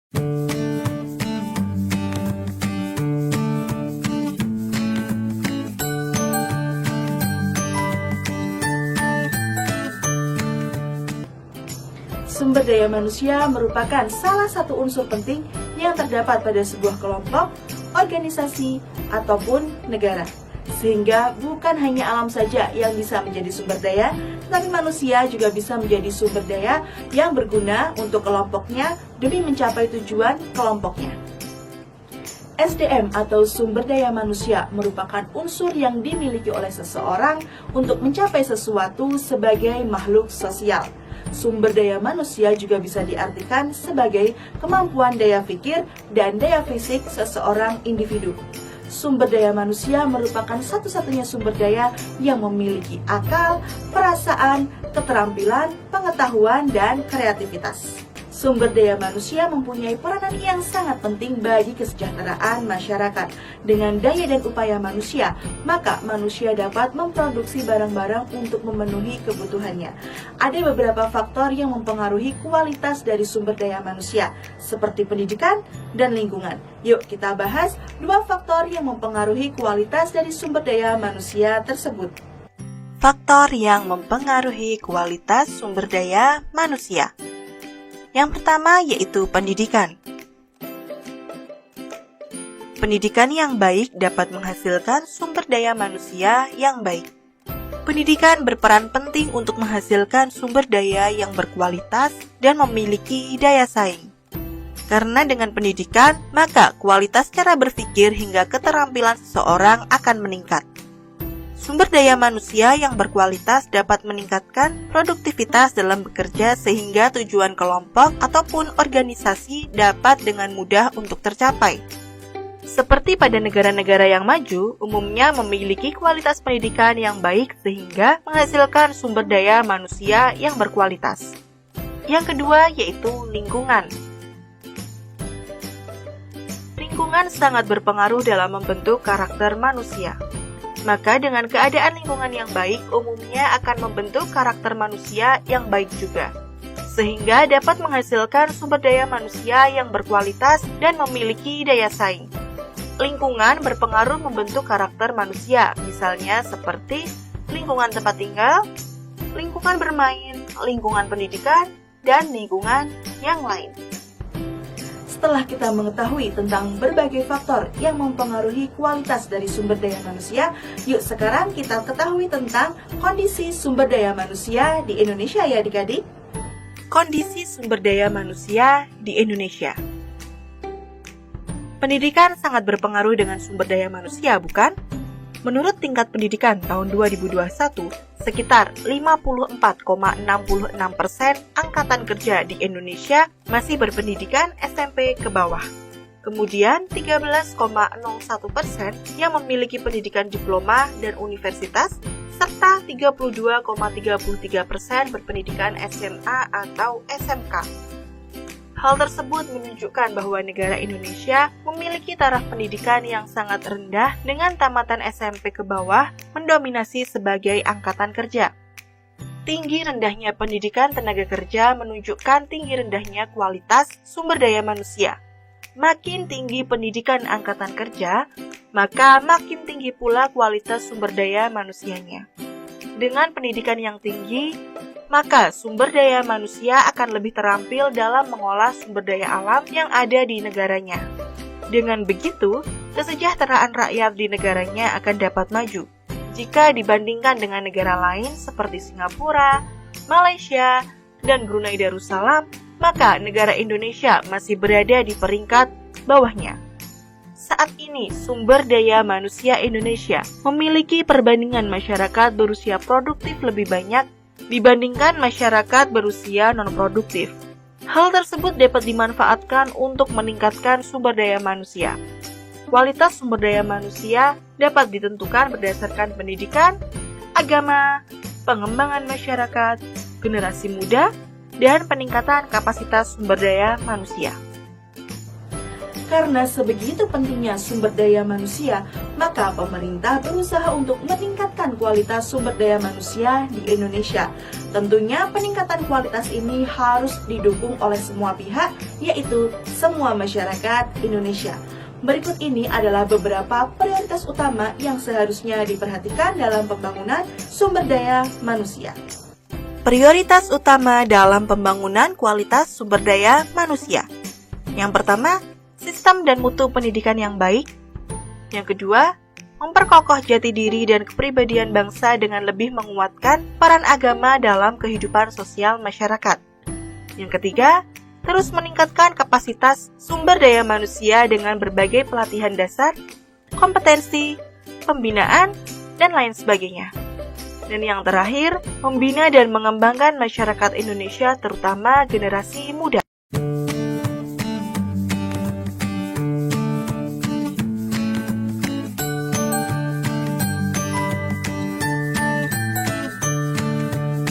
Sumber daya manusia merupakan salah satu unsur penting yang terdapat pada sebuah kelompok, organisasi, ataupun negara. Sehingga bukan hanya alam saja yang bisa menjadi sumber daya, tetapi manusia juga bisa menjadi sumber daya yang berguna untuk kelompoknya demi mencapai tujuan kelompoknya. SDM atau sumber daya manusia merupakan unsur yang dimiliki oleh seseorang untuk mencapai sesuatu sebagai makhluk sosial. Sumber daya manusia juga bisa diartikan sebagai kemampuan daya pikir dan daya fisik seseorang individu. Sumber daya manusia merupakan satu-satunya sumber daya yang memiliki akal, perasaan, keterampilan, pengetahuan, dan kreativitas. Sumber daya manusia mempunyai peranan yang sangat penting bagi kesejahteraan masyarakat. Dengan daya dan upaya manusia, maka manusia dapat memproduksi barang-barang untuk memenuhi kebutuhannya. Ada beberapa faktor yang mempengaruhi kualitas dari sumber daya manusia, seperti pendidikan dan lingkungan. Yuk kita bahas dua faktor yang mempengaruhi kualitas dari sumber daya manusia tersebut. Faktor yang mempengaruhi kualitas sumber daya manusia. Yang pertama yaitu pendidikan. Pendidikan yang baik dapat menghasilkan sumber daya manusia yang baik. Pendidikan berperan penting untuk menghasilkan sumber daya yang berkualitas dan memiliki daya saing. Karena dengan pendidikan, maka kualitas cara berpikir hingga keterampilan seseorang akan meningkat. Sumber daya manusia yang berkualitas dapat meningkatkan produktivitas dalam bekerja sehingga tujuan kelompok ataupun organisasi dapat dengan mudah untuk tercapai. Seperti pada negara-negara yang maju, umumnya memiliki kualitas pendidikan yang baik sehingga menghasilkan sumber daya manusia yang berkualitas. Yang kedua yaitu lingkungan. Lingkungan sangat berpengaruh dalam membentuk karakter manusia. Maka dengan keadaan lingkungan yang baik, umumnya akan membentuk karakter manusia yang baik juga. Sehingga dapat menghasilkan sumber daya manusia yang berkualitas dan memiliki daya saing. Lingkungan berpengaruh membentuk karakter manusia, misalnya seperti lingkungan tempat tinggal, lingkungan bermain, lingkungan pendidikan, dan lingkungan yang lain. Setelah kita mengetahui tentang berbagai faktor yang mempengaruhi kualitas dari sumber daya manusia, yuk sekarang kita ketahui tentang kondisi sumber daya manusia di Indonesia ya adik-adik. Kondisi sumber daya manusia di Indonesia. Pendidikan sangat berpengaruh dengan sumber daya manusia, bukan? Menurut tingkat pendidikan tahun 2021, sekitar 54,66% angkatan kerja di Indonesia masih berpendidikan SMP ke bawah. Kemudian 13,01% yang memiliki pendidikan diploma dan universitas, serta 32,33% berpendidikan SMA atau SMK. Hal tersebut menunjukkan bahwa negara Indonesia memiliki taraf pendidikan yang sangat rendah dengan tamatan SMP ke bawah mendominasi sebagai angkatan kerja. Tinggi rendahnya pendidikan tenaga kerja menunjukkan tinggi rendahnya kualitas sumber daya manusia. Makin tinggi pendidikan angkatan kerja, maka makin tinggi pula kualitas sumber daya manusianya. Dengan pendidikan yang tinggi, maka sumber daya manusia akan lebih terampil dalam mengolah sumber daya alam yang ada di negaranya. Dengan begitu, kesejahteraan rakyat di negaranya akan dapat maju. Jika dibandingkan dengan negara lain seperti Singapura, Malaysia, dan Brunei Darussalam, maka negara Indonesia masih berada di peringkat bawahnya. Saat ini, sumber daya manusia Indonesia memiliki perbandingan masyarakat berusia produktif lebih banyak dibandingkan masyarakat berusia non-produktif. Hal tersebut dapat dimanfaatkan untuk meningkatkan sumber daya manusia. Kualitas sumber daya manusia dapat ditentukan berdasarkan pendidikan, agama, pengembangan masyarakat, generasi muda, dan peningkatan kapasitas sumber daya manusia. Karena sebegitu pentingnya sumber daya manusia, maka pemerintah berusaha untuk meningkatkan kualitas sumber daya manusia di Indonesia. Tentunya peningkatan kualitas ini harus didukung oleh semua pihak, yaitu semua masyarakat Indonesia. Berikut ini adalah beberapa prioritas utama yang seharusnya diperhatikan dalam pembangunan sumber daya manusia. Prioritas utama dalam pembangunan kualitas sumber daya manusia. Yang pertama, sistem dan mutu pendidikan yang baik. Yang kedua, memperkokoh jati diri dan kepribadian bangsa dengan lebih menguatkan peran agama dalam kehidupan sosial masyarakat. Yang ketiga, terus meningkatkan kapasitas sumber daya manusia dengan berbagai pelatihan dasar, kompetensi, pembinaan, dan lain sebagainya. Dan yang terakhir, membina dan mengembangkan masyarakat Indonesia terutama generasi muda.